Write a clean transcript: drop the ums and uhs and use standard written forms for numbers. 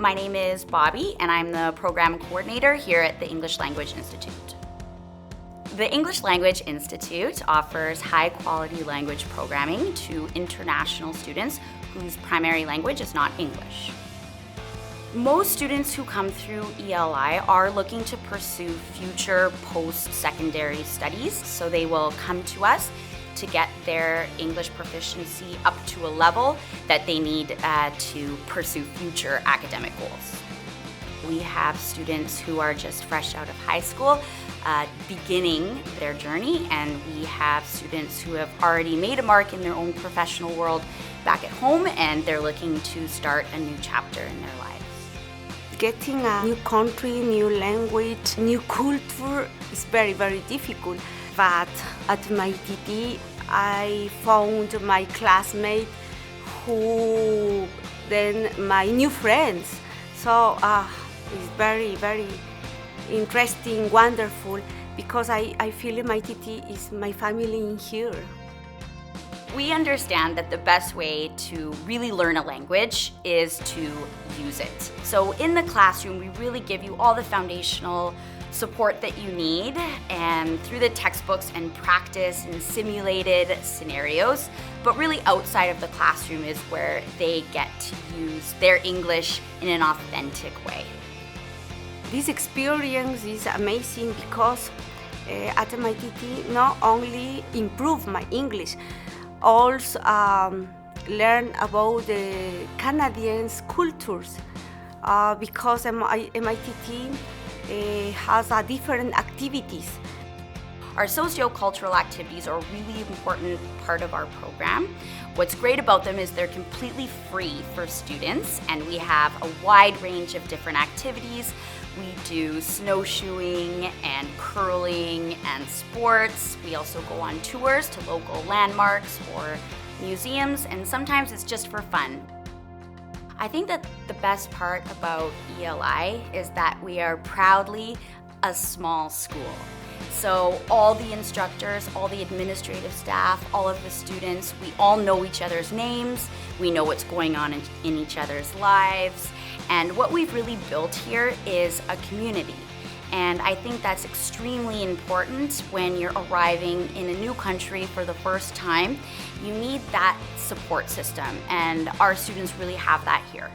My name is Bobby, and I'm the program coordinator here at the English Language Institute. The English Language Institute offers high-quality language programming to international students whose primary language is not English. Most students who come through ELI are looking to pursue future post-secondary studies, so they will come to us to get their English proficiency up to a level that they need to pursue future academic goals. We have students who are just fresh out of high school, beginning their journey, and we have students who have already made a mark in their own professional world back at home, and they're looking to start a new chapter in their lives. Getting a new country, new language, new culture is very, very difficult. But at my TT, I found my classmate who then my new friends. So it's very, very interesting, wonderful, because I feel my TT is my family in here. We understand that the best way to really learn a language is to use it. So in the classroom, we really give you all the foundational support that you need, and through the textbooks and practice and simulated scenarios, but really outside of the classroom is where they get to use their English in an authentic way. This experience is amazing because at MITT not only improve my English, also learn about the Canadian cultures because MITT has different activities. Our socio-cultural activities are a really important part of our program. What's great about them is they're completely free for students, and we have a wide range of different activities. We do snowshoeing and curling and sports. We also go on tours to local landmarks or museums, and sometimes it's just for fun. I think that the best part about ELI is that we are proudly a small school. So all the instructors, all the administrative staff, all of the students, we all know each other's names, we know what's going on in each other's lives, and what we've really built here is a community. And I think that's extremely important when you're arriving in a new country for the first time. You need that support system, and our students really have that here.